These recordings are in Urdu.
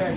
10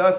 10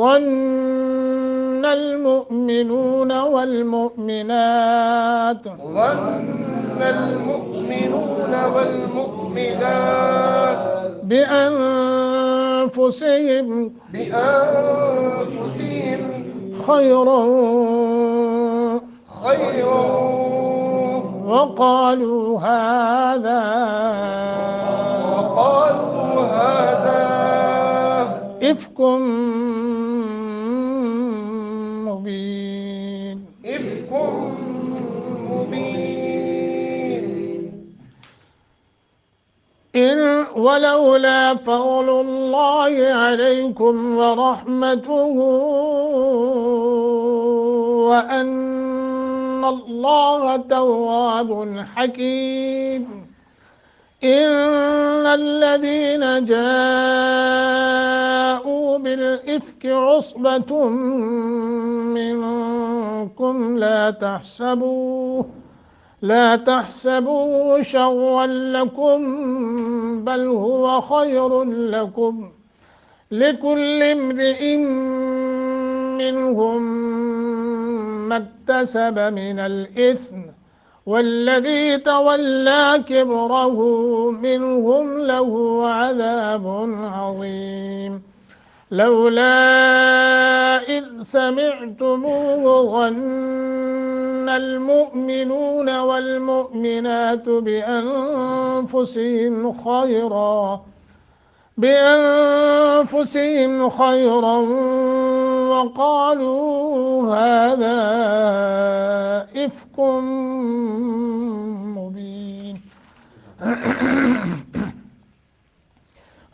ظن المؤمنون والمؤمنات ظن المؤمنون والمؤمنات بأنفسهم بأنفسهم خيرا خيرا وقالوا هذا وقالوا هذا إفك مبين. إفك مبين. ولولا فضل الله عليكم ورحمته وأن الله تواب حكيم. إن الذين جاءوا بالإفك عصبة منكم لا تحسبوه شرا لكم بل هو خير لكم لكل امرئ منهم ما اكتسب من الإثم والذي تولى كبره منهم له عذاب عظيم. لولا إذ سمعتموه ظن المؤمنون والمؤمنات بأنفسهم خيرا وقالوا هذا إفك مبين.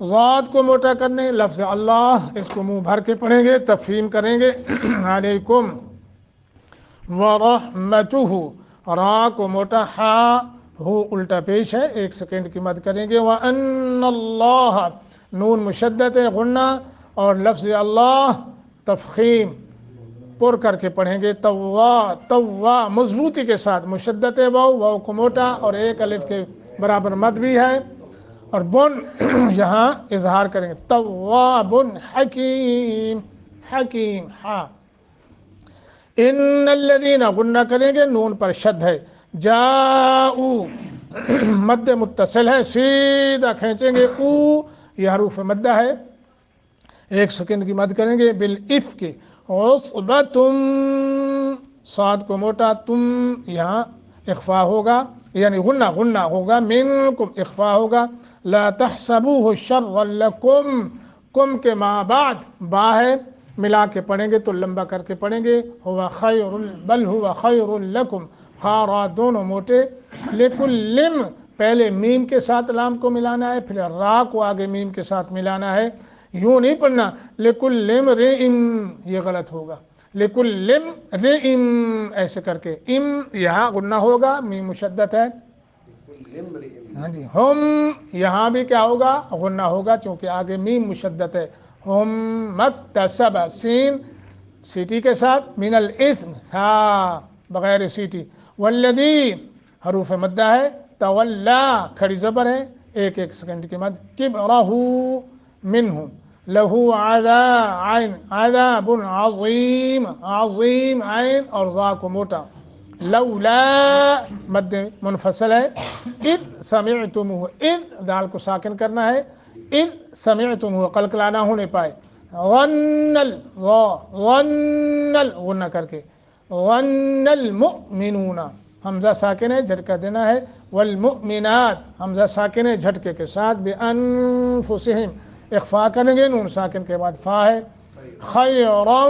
ذات کو موٹا کرنے، لفظ اللہ اس کو منہ بھر کے پڑھیں گے، تفہیم کریں گے علیکم ورحمتہ، را کو موٹا، ہا ہو الٹا پیش ہے، 1 سیکنڈ کی مد کریں گے، وَأَنَّ اللَّهَ نون مشدد ہے غنہ، اور لفظ اللہ تفخیم پر کر کے پڑھیں گے، توا مضبوطی کے ساتھ، مشدد ہے واو کو موٹا اور 1 الف کے برابر مد بھی ہے، اور بن یہاں اظہار کریں گے، تواب حکیم، حکیم ہاں، ان الذین غنہ کریں گے، نون پر شد ہے، جاؤ مد متصل ہے، سیدھا کھینچیں گے، او یہ حروف مدہ ہے، 1 سیکنڈ کی مد کریں گے، بالافک عصبتم، صاد کو موٹا، تم یہاں اخفا ہوگا، یعنی غنہ ہوگا، منکم اخفا ہوگا، لا تحسبوه شرا لکم، کم کے ما بعد با ہے، ملا کے پڑھیں گے تو لمبا کر کے پڑھیں گے، ہوا خیر بل ہوا خیر لکم، خارا دونوں موٹے، لکلم پہلے میم کے ساتھ لام کو ملانا ہے، پھر را کو آگے میم کے ساتھ ملانا ہے، یوں نہیں پڑھنا لکل امرئ، یہ غلط ہوگا، لکل امرئ ایسے کر کے، یہاں غنہ ہوگا، میم مشدد ہے، ہاں جی، ہم یہاں بھی کیا ہوگا، غنہ ہوگا، چونکہ آگے میم مشدد ہے، ہم مکتسب، سین سیٹی کے ساتھ، من الاثم تھا بغیر سیٹی، والذی حروف مدہ ہے، تولا کھڑی زبر ہے، 1 سیکنڈ کی مد، کبرہ منہ، لہو عذاب عظیم، عظیم عین اور ذا کو موٹا، لولا مد منفصل ہے، اذ سمعتموہ، اذ دال کو ساکن کرنا ہے، اذ سمعتموہ قلقلہ نہ ہونے پائے، غنہ کر کے، غن المؤمنون، حمزہ ساکن ہے، جھٹکا دینا ہے، والمؤمنات حمزہ ساکن ہے، جھٹکے کے ساتھ، بانفسہم اخفا کریں گے، نون ساکن کے بعد فا ہے، خیرا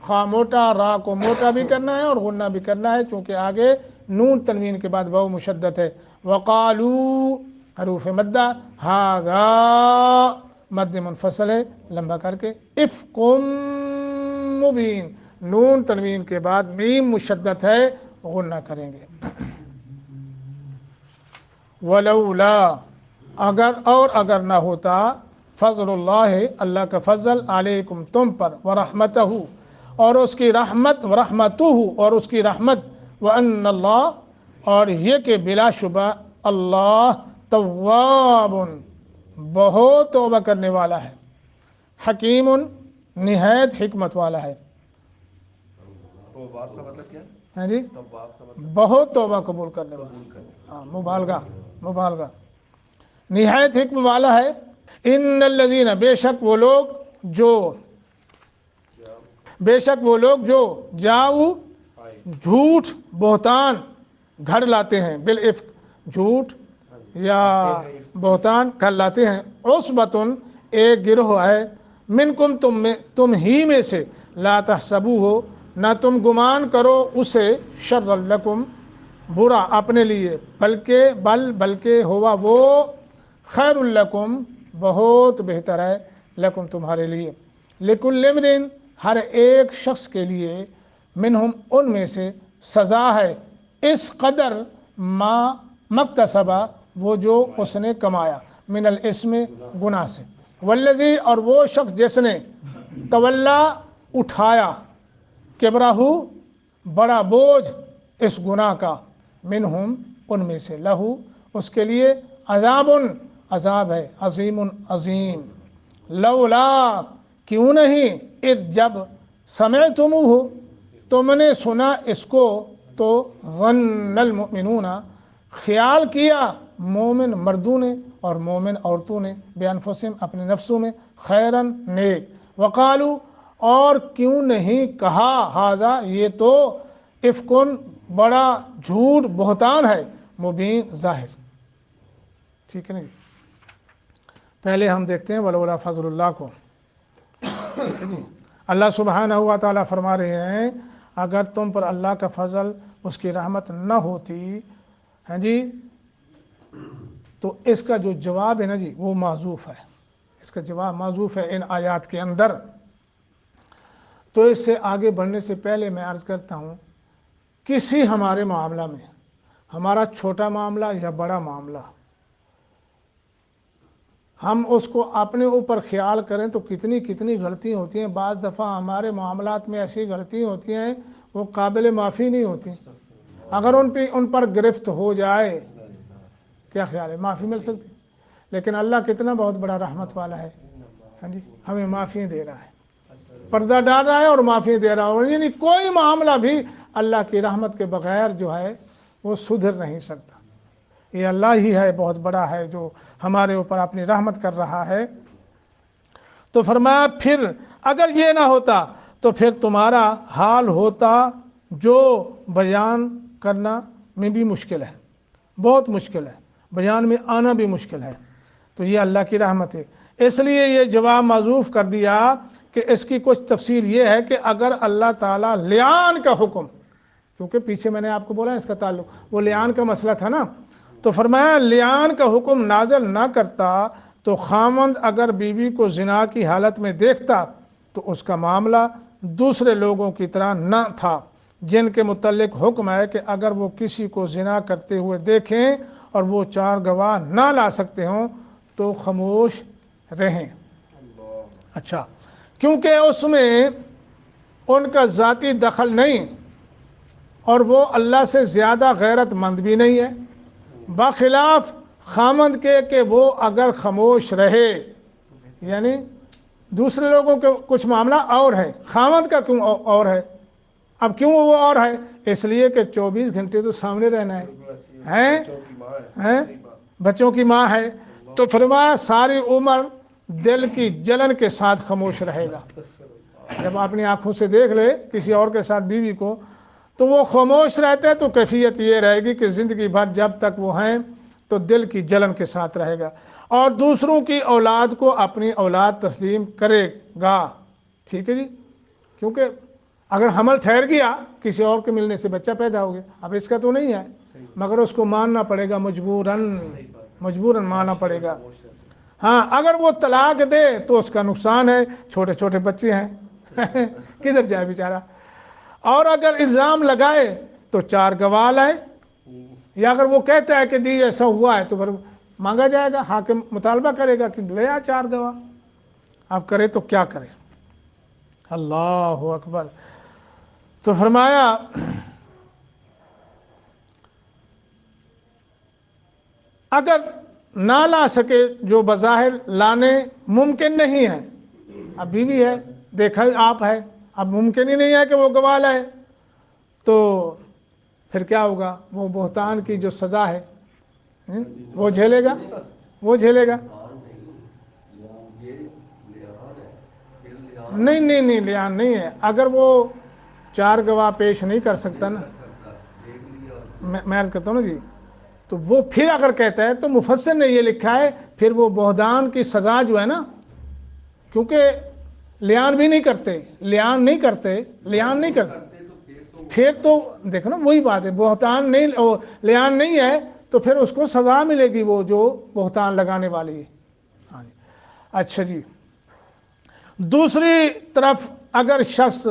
خا موٹا، را کو موٹا بھی کرنا ہے اور غنہ بھی کرنا ہے، چونکہ آگے نون تنوین کے بعد واو مشدد ہے، وقالو حروف مدہ، ہاذا مد منفصل ہے، لمبا کر کے، افکم مبین، نون تنوین کے بعد میم مشدد ہے، غنہ کریں گے، ولولا اگر نہ ہوتا، فضل اللہ اللہ کا فضل، علیکم تم پر، ورحمتہ اور اس کی رحمت، ورحمتہ اور اس کی رحمت، وان اللہ اور یہ کہ بلا شبہ اللہ تواب بہت توبہ کرنے والا ہے، حکیم نہایت حکمت والا ہے، توباب کا مطلب کیا ہے؟ ہاں جی، توباب کا مطلب بہت توبہ قبول کرنے والا، ہاں مبالغہ، نہایت حکم والا ہے، ان الذین بے شک وہ لوگ جو جاؤ جھوٹ بہتان گھڑ لاتے ہیں، بالافک جھوٹ یا بہتان گھڑ لاتے ہیں، عصبتن ایک گروہ ہے، منکم تم ہی میں سے، لا تحسبوہ نہ تم گمان کرو اسے، شر لکم برا اپنے لیے، بلکہ ہوا وہ، خیر لکم بہت بہتر ہے، لکم تمہارے لیے، لکل امرئ ہر ایک شخص کے لیے، منہم ان میں سے، سزا ہے، اس قدر ما مکتسبہ وہ جو اس نے کمایا، من الاسم گناہ سے، والذی اور وہ شخص جس نے، تولا اٹھایا، کبرہ بڑا بوجھ اس گناہ کا، منہم ان میں سے، لہو اس کے لیے، عذاب ہے، عظیم عظیم، لولا کیوں نہیں، اذ جب، سمعتموہ تم نے سنا اس کو، تو ظن المؤمنون خیال کیا مومن مردوں نے اور مومن عورتوں نے، بانفسہم اپنے نفسوں میں، خیرن نیک، وقالو اور کیوں نہیں کہا، ھذا یہ تو، افکن بڑا جھوٹ بہتان ہے، مبین ظاہر، ٹھیک ہے نا جی، پہلے ہم دیکھتے ہیں ولولا فضل اللہ کو، ٹھیک ہے جی، اللہ سبحانہ و تعالیٰ فرما رہے ہیں اگر تم پر اللہ کا فضل، اس کی رحمت نہ ہوتی، ہاں جی، تو اس کا جو جواب ہے نا جی وہ معذوف ہے، اس کا جواب معذوف ہے ان آیات کے اندر۔ تو اس سے آگے بڑھنے سے پہلے میں عرض کرتا ہوں، کسی ہمارے معاملہ میں، ہمارا چھوٹا معاملہ یا بڑا معاملہ، ہم اس کو اپنے اوپر خیال کریں تو کتنی کتنی غلطیاں ہوتی ہیں۔ بعض دفعہ ہمارے معاملات میں ایسی غلطیاں ہوتی ہیں وہ قابل معافی نہیں ہوتی، اگر ان پر گرفت ہو جائے کیا خیال ہے معافی مل سکتی؟ لیکن اللہ کتنا بہت بڑا رحمت والا ہے، ہاں جی، ہمیں معافی دے رہا ہے، پردہ ڈال رہا ہے اور معافی دے رہا ہے، اور یعنی کوئی معاملہ بھی اللہ کی رحمت کے بغیر جو ہے وہ سدھر نہیں سکتا۔ یہ اللہ ہی ہے، بہت بڑا ہے، جو ہمارے اوپر اپنی رحمت کر رہا ہے۔ تو فرمایا پھر اگر یہ نہ ہوتا تو پھر تمہارا حال ہوتا جو بیان کرنا میں بھی مشکل ہے، بہت مشکل ہے، بیان میں آنا بھی مشکل ہے۔ تو یہ اللہ کی رحمت ہے، اس لیے یہ جواب معذوف کر دیا کہ اس کی کچھ تفسیر یہ ہے کہ اگر اللہ تعالیٰ لیان کا حکم، کیونکہ پیچھے میں نے آپ کو بولا اس کا تعلق وہ لیان کا مسئلہ تھا نا، تو فرمایا لیان کا حکم نازل نہ کرتا تو خامند اگر بیوی کو زنا کی حالت میں دیکھتا تو اس کا معاملہ دوسرے لوگوں کی طرح نہ تھا جن کے متعلق حکم ہے کہ اگر وہ کسی کو زنا کرتے ہوئے دیکھیں اور وہ 4 گواہ نہ لا سکتے ہوں تو خاموش رہیں۔ اچھا، کیونکہ اس میں ان کا ذاتی دخل نہیں اور وہ اللہ سے زیادہ غیرت مند بھی نہیں ہے، بخلاف خامند کے کہ وہ اگر خاموش رہے، یعنی دوسرے لوگوں کے کچھ معاملہ اور ہے، خامند کا کیوں اور ہے؟ اب کیوں وہ اور ہے؟ اس لیے کہ 24 گھنٹے تو سامنے رہنا ہے، ہیں بچوں کی ماں ہے، تو فرمایا ساری عمر دل کی جلن کے ساتھ خاموش رہے گا۔ جب اپنی آنکھوں سے دیکھ لے کسی اور کے ساتھ بیوی کو تو وہ خاموش رہتے تو کیفیت یہ رہے گی کہ زندگی بھر جب تک وہ ہیں تو دل کی جلن کے ساتھ رہے گا، اور دوسروں کی اولاد کو اپنی اولاد تسلیم کرے گا۔ ٹھیک ہے جی، کیونکہ اگر حمل ٹھہر گیا کسی اور کے ملنے سے بچہ پیدا ہو گیا، اب اس کا تو نہیں ہے، مگر اس کو ماننا پڑے گا، مجبوراً ماننا پڑے گا۔ ہاں اگر وہ طلاق دے تو اس کا نقصان ہے، چھوٹے چھوٹے بچے ہیں کدھر جائے بیچارہ، اور اگر الزام لگائے تو 4 گواہ لائے، یا اگر وہ کہتا ہے کہ جی ایسا ہوا ہے تو پھر مانگا جائے گا، حاکم مطالبہ کرے گا کہ لے آ 4 گواہ۔ اب کرے تو کیا کرے؟ اللہ اکبر۔ تو فرمایا اگر نہ لا سکے جو بظاہر لانے ممکن نہیں ہے، اب بیوی ہے، دیکھا آپ ہے، اب ممکن ہی نہیں ہے کہ وہ گواہ لائے، تو پھر کیا ہوگا؟ وہ بہتان کی جو سزا ہے وہ جھیلے گا، نہیں لیان نہیں ہے۔ اگر وہ 4 گواہ پیش نہیں کر سکتا نا، میں عرض کرتا ہوں نا جی، تو وہ پھر اگر کہتا ہے تو مفسر نے یہ لکھا ہے پھر وہ بہتان کی سزا جو ہے نا، کیونکہ لیان بھی نہیں کرتے، لیان نہیں کرتے پھر تو دیکھو نا وہی بات ہے، بہتان نہیں، لیان نہیں ہے تو پھر اس کو سزا ملے گی، وہ جو بہتان لگانے والی ہے۔ ہاں جی، اچھا جی، دوسری طرف اگر شخص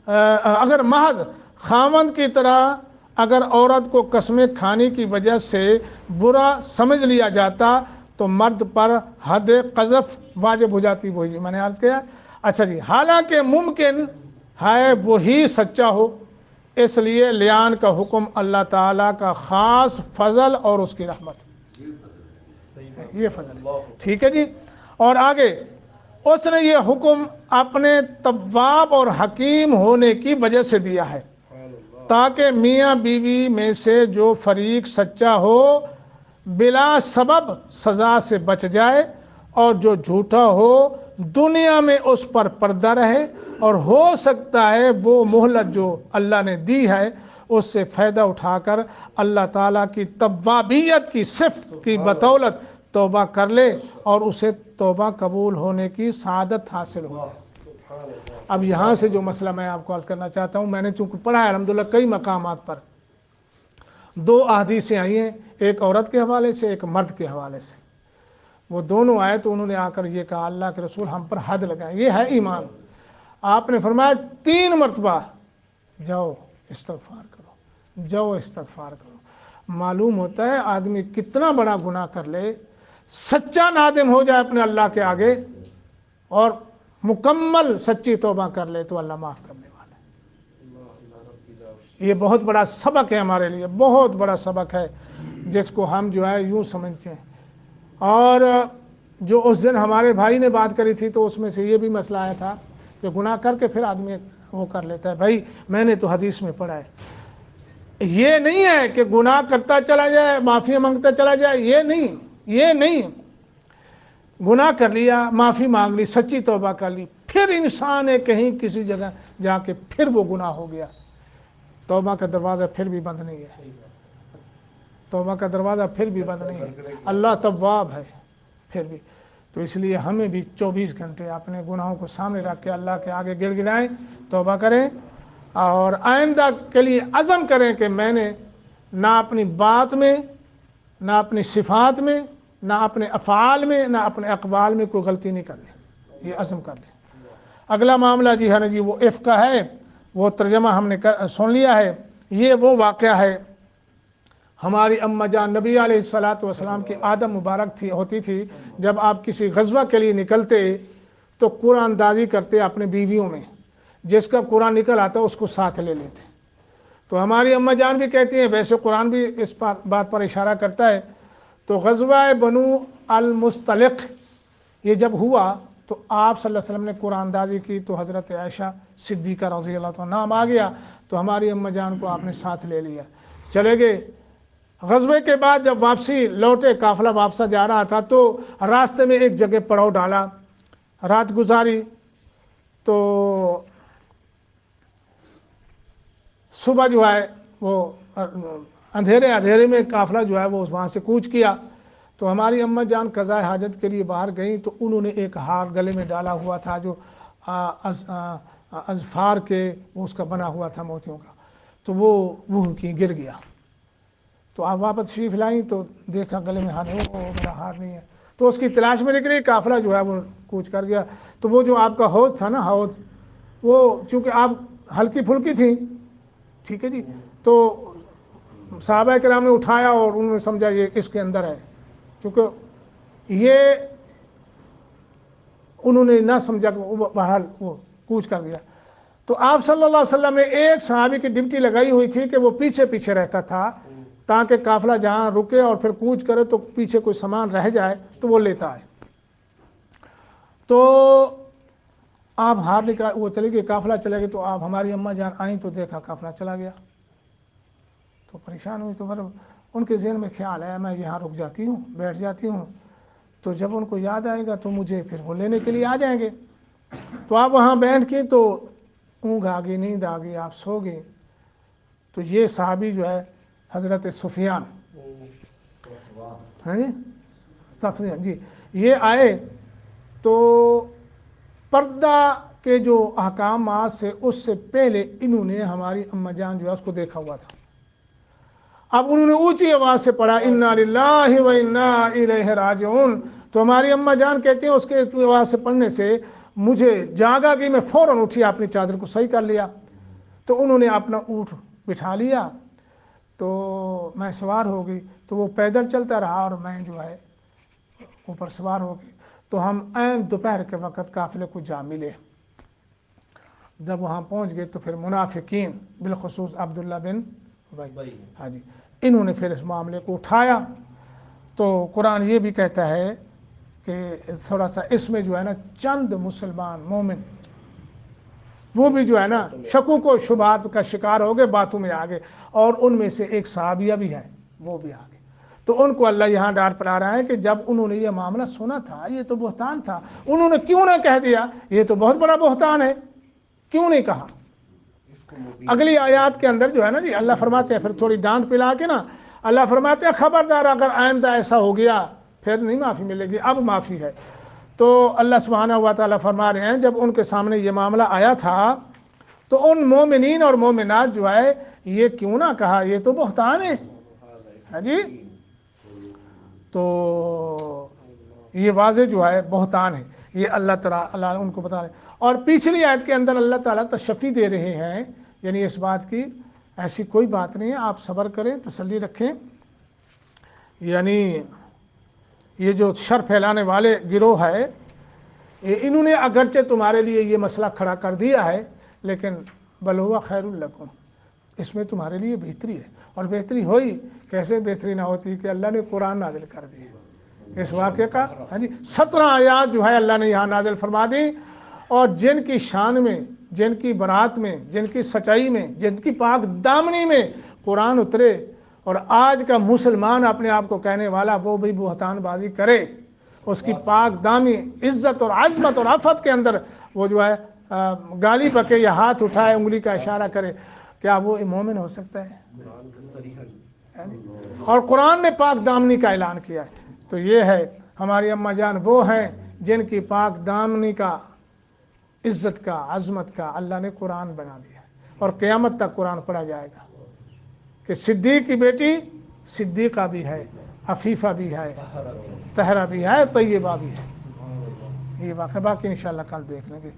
اگر محض خامند کی طرح اگر عورت کو قسمیں کھانے کی وجہ سے برا سمجھ لیا جاتا تو مرد پر حد قذف واجب ہو جاتی، وہی میں نے عرض کیا۔ اچھا جی، حالانکہ ممکن ہے وہی سچا ہو، اس لیے لیان کا حکم اللہ تعالیٰ کا خاص فضل اور اس کی رحمت، یہ فضل ہے۔ ٹھیک ہے جی، اور آگے اس نے یہ حکم اپنے تواب اور حکیم ہونے کی وجہ سے دیا ہے تاکہ میاں بیوی میں سے جو فریق سچا ہو بلا سبب سزا سے بچ جائے، اور جو جھوٹا ہو دنیا میں اس پر پردہ رہے، اور ہو سکتا ہے وہ مہلت جو اللہ نے دی ہے اس سے فائدہ اٹھا کر اللہ تعالیٰ کی توابیت کی صفت کی بدولت توبہ کر لے اور اسے توبہ قبول ہونے کی سعادت حاصل ہو۔ اب یہاں سے جو مسئلہ میں آپ کو عرض کرنا چاہتا ہوں، میں نے چونکہ پڑھا ہے الحمدللہ کئی مقامات پر 2 احادیثیں آئی ہیں، ایک عورت کے حوالے سے ایک مرد کے حوالے سے۔ وہ دونوں آئے تو انہوں نے آ کر یہ کہا اللہ کے رسول ہم پر حد لگائیں، یہ ہے ایمان۔ آپ نے فرمایا 3 مرتبہ جاؤ استغفار کرو، جاؤ استغفار کرو۔ معلوم ہوتا ہے آدمی کتنا بڑا گناہ کر لے، سچا نادم ہو جائے اپنے اللہ کے آگے اور مکمل سچی توبہ کر لے تو اللہ معاف کرنے والا ہے۔ یہ بہت بڑا سبق ہے ہمارے لیے، بہت بڑا سبق ہے جس کو ہم جو ہے یوں سمجھتے ہیں۔ اور جو اس دن ہمارے بھائی نے بات کری تھی تو اس میں سے یہ بھی مسئلہ آیا تھا کہ گناہ کر کے پھر آدمی وہ کر لیتا ہے۔ بھائی میں نے تو حدیث میں پڑھا ہے، یہ نہیں ہے کہ گناہ کرتا چلا جائے معافی مانگتا چلا جائے، یہ نہیں۔ گناہ کر لیا، معافی مانگ لی، سچی توبہ کر لی، پھر انسان ہے کہیں کسی جگہ جا کے پھر وہ گناہ ہو گیا، توبہ کا دروازہ پھر بھی بند نہیں ہے، توبہ کا دروازہ پھر بھی بند نہیں ہے، اللہ تواب ہے پھر بھی۔ تو اس لیے ہمیں بھی 24 گھنٹے اپنے گناہوں کو سامنے رکھ کے اللہ کے آگے گڑ گڑائیں، توبہ کریں اور آئندہ کے لیے عزم کریں کہ میں نے نہ اپنی بات میں، نہ اپنی صفات میں، نہ اپنے افعال میں، نہ اپنے اقوال میں کوئی غلطی نہیں کرنی، یہ عزم کر لیں۔ اگلا معاملہ جی ہے نا جی وہ عفق کا ہے، وہ ترجمہ ہم نے سن لیا ہے۔ یہ وہ واقعہ ہے، ہماری اماں جان نبی علیہ الصلوۃ والسلام کی عادت مبارک ہوتی تھی جب آپ کسی غزوہ کے لیے نکلتے تو قرآن اندازی کرتے اپنے بیویوں میں، جس کا قرآن نکل آتا اس کو ساتھ لے لیتے۔ تو ہماری اماں جان بھی کہتی ہیں، ویسے قرآن بھی اس بات پر اشارہ کرتا ہے۔ تو غزوہ بنو المصطلق یہ جب ہوا تو آپ صلی اللہ علیہ وسلم نے قرآن اندازی کی تو حضرت عائشہ صدیقہ رضی اللہ عنہا نام آ گیا تو ہماری اماں جان کو آپ نے ساتھ لے لیا، چلے گئے۔ غزوے کے بعد جب واپسی لوٹے، قافلہ واپس جا رہا تھا تو راستے میں ایک جگہ پڑاؤ ڈالا، رات گزاری۔ تو صبح جو ہے وہ اندھیرے میں قافلہ جو ہے وہ وہاں سے کوچ کیا۔ تو ہماری اماں جان قضاء حاجت کے لیے باہر گئیں تو انہوں نے ایک ہار گلے میں ڈالا ہوا تھا جو اظفار کے اس کا بنا ہوا تھا موتیوں کا، تو وہ کی گر گیا۔ تو آپ واپس تشریف لائیں تو دیکھا گلے میں ہار نہیں، وہ میرا ہار نہیں ہے، تو اس کی تلاش میں نکلی، قافلہ جو ہے وہ کوچ کر گیا۔ تو وہ جو آپ کا حوض تھا نا، حوض وہ چونکہ آپ ہلکی پھلکی تھی، ٹھیک ہے جی، تو صحابہ کرام نے اٹھایا اور انہوں نے سمجھا یہ اس کے اندر ہے، چونکہ یہ انہوں نے نہ سمجھا کہ وہ بہرحال وہ کوچ کر گیا۔ تو آپ صلی اللہ علیہ وسلم نے ایک صحابی کی ڈیوٹی لگائی ہوئی تھی کہ وہ پیچھے پیچھے رہتا تھا تاکہ قافلہ جہاں رکے اور پھر کوچ کرے تو پیچھے کوئی سامان رہ جائے تو وہ لیتا ہے۔ تو آپ ہار نکال وہ چلے گئے، قافلہ چلے گئے، تو آپ ہماری اماں جان آئیں تو دیکھا قافلہ چلا گیا، تو پریشان ہوئی۔ تو پھر ان کے ذہن میں خیال آیا میں یہاں رک جاتی ہوں، بیٹھ جاتی ہوں، تو جب ان کو یاد آئے گا تو مجھے پھر وہ لینے کے لیے آ جائیں گے۔ تو آپ وہاں بیٹھ کے تو اونگ آ گئی، نیند آ گئی، آپ سو گئے۔ تو یہ صحابی جو ہے حضرت سفیان، ہاں جی سفیان جی، یہ آئے تو پردہ کے جو احکامات سے اس سے پہلے انہوں نے ہماری اماں جان جو ہے اس کو دیکھا ہوا تھا۔ اب انہوں نے اونچی آواز سے پڑھا انا للہ و انا الیہ راجعون، تو ہماری اماں جان کہتی ہیں اس کے آواز سے پڑھنے سے مجھے جاگا کہ میں فوراً اٹھی، اپنی چادر کو صحیح کر لیا۔ تو انہوں نے اپنا اونٹ بٹھا لیا تو میں سوار ہو گئی، تو وہ پیدل چلتا رہا اور میں جو ہے اوپر سوار ہو گئی۔ تو ہم عین دوپہر کے وقت قافلے کو جا ملے۔ جب وہاں پہنچ گئے تو پھر منافقین بالخصوص عبداللہ بن ابی، ہاں جی، انہوں نے پھر اس معاملے کو اٹھایا۔ تو قرآن یہ بھی کہتا ہے کہ تھوڑا سا اس میں جو ہے نا چند مسلمان مومن وہ بھی جو ہے نا شکوک و شبہات کا شکار ہو گئے، باتوں میں آ گئے، اور ان میں سے ایک صحابیہ بھی ہے وہ بھی آ گئے۔ تو ان کو اللہ یہاں ڈانٹ پڑا رہا ہے کہ جب انہوں نے یہ معاملہ سنا تھا، یہ تو بہتان تھا، انہوں نے کیوں نہ کہہ دیا یہ تو بہت بڑا بہتان ہے، کیوں نہیں کہا؟ اگلی آیات کے اندر جو ہے نا جی اللہ فرماتے ہیں، پھر تھوڑی ڈانٹ پلا کے نا اللہ فرماتے ہیں خبردار اگر آئندہ ایسا ہو گیا پھر نہیں معافی ملے گی، اب معافی ہے۔ تو اللہ سبحانہ و تعالیٰ فرما رہے ہیں جب ان کے سامنے یہ معاملہ آیا تھا تو ان مومنین اور مومنات جو ہے یہ کیوں نہ کہا یہ تو بہتان ہے، ہاں جی۔ تو یہ واضح جو ہے بہتان ہے، یہ اللہ تعالیٰ ان کو بتا رہے ہیں۔ اور پچھلی آیت کے اندر اللہ تعالیٰ تشفی دے رہے ہیں، یعنی اس بات کی ایسی کوئی بات نہیں ہے، آپ صبر کریں، تسلی رکھیں، یعنی یہ جو شر پھیلانے والے گروہ ہے انہوں نے اگرچہ تمہارے لیے یہ مسئلہ کھڑا کر دیا ہے، لیکن بل ہوا خیر لکم، اس میں تمہارے لیے بہتری ہے۔ اور بہتری ہوئی کیسے؟ بہتری نہ ہوتی کہ اللہ نے قرآن نازل کر دی اس واقعے کا، ہاں جی 17 آیات جو ہے اللہ نے یہاں نازل فرما دی، اور جن کی شان میں، جن کی برات میں، جن کی سچائی میں، جن کی پاک دامنی میں قرآن اترے، اور آج کا مسلمان اپنے آپ کو کہنے والا وہ بھی بہتان بازی کرے، اس کی پاک دامی عزت اور عظمت اور عفت کے اندر وہ جو ہے گالی بکے یا ہاتھ اٹھائے، انگلی کا اشارہ کرے، کیا وہ مومن ہو سکتا ہے؟ اور قرآن نے پاک دامنی کا اعلان کیا ہے۔ تو یہ ہے ہماری اماں جان وہ ہیں جن کی پاک دامنی کا، عزت کا، عظمت کا اللہ نے قرآن بنا دیا، اور قیامت تک قرآن پڑھا جائے گا کہ صدیق کی بیٹی صدیقہ بھی ہے، عفیفہ بھی ہے، طہرہ بھی ہے، طیبہ بھی ہے۔ یہ واقعہ باقی انشاءاللہ کل دیکھ لیں گے۔